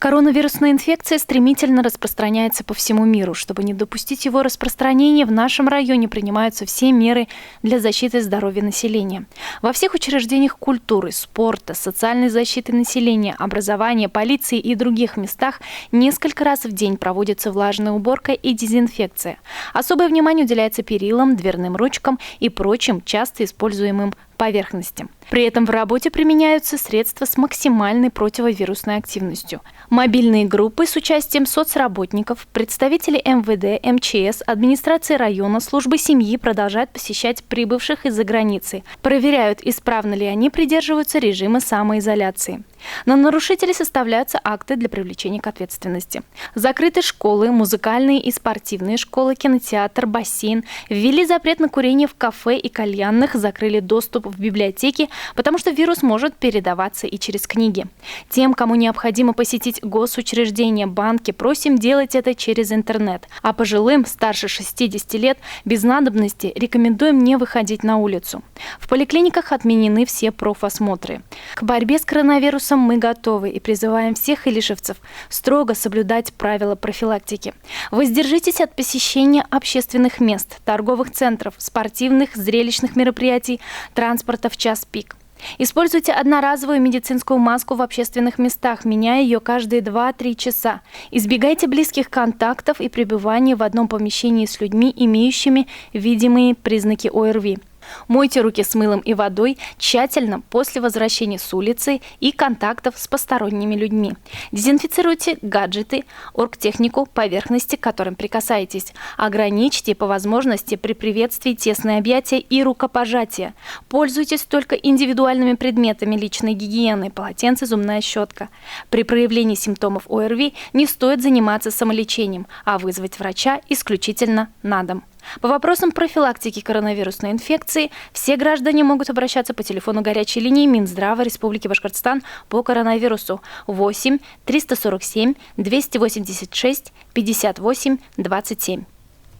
Коронавирусная инфекция стремительно распространяется по всему миру. Чтобы не допустить его распространения, в нашем районе принимаются все меры для защиты здоровья населения. Во всех учреждениях культуры, спорта, социальной защиты населения, образования, полиции и других местах несколько раз в день проводится влажная уборка и дезинфекция. Особое внимание уделяется перилам, дверным ручкам и прочим часто используемым поверхностям. При этом в работе применяются средства с максимальной противовирусной активностью. Мобильные группы с участием соцработников, представителей МВД, МЧС, администрации района, службы семьи продолжают посещать прибывших из-за границы. Проверяют, исправно ли они придерживаются режима самоизоляции. На нарушителей составляются акты для привлечения к ответственности. Закрыты школы, музыкальные и спортивные школы, кинотеатр, бассейн. Ввели запрет на курение в кафе и кальянных, закрыли доступ в библиотеки, потому что вирус может передаваться и через книги. Тем, кому необходимо посетить госучреждения, банки, просим делать это через интернет. А пожилым, старше 60 лет, без надобности рекомендуем не выходить на улицу. В поликлиниках отменены все профосмотры. К борьбе с коронавирусом мы готовы и призываем всех илишевцев строго соблюдать правила профилактики. Воздержитесь от посещения общественных мест, торговых центров, спортивных, зрелищных мероприятий, транспорта в час пик. Используйте одноразовую медицинскую маску в общественных местах, меняя ее каждые 2-3 часа. Избегайте близких контактов и пребывания в одном помещении с людьми, имеющими видимые признаки ОРВИ. Мойте руки с мылом и водой тщательно после возвращения с улицы и контактов с посторонними людьми. Дезинфицируйте гаджеты, оргтехнику, поверхности, к которым прикасаетесь. Ограничьте по возможности при приветствии тесные объятия и рукопожатия. Пользуйтесь только индивидуальными предметами личной гигиены, полотенце, зубная щетка. При проявлении симптомов ОРВИ не стоит заниматься самолечением, а вызвать врача исключительно на дом. По вопросам профилактики коронавирусной инфекции все граждане могут обращаться по телефону горячей линии Минздрава Республики Башкортостан по коронавирусу 8 347 286 58 27.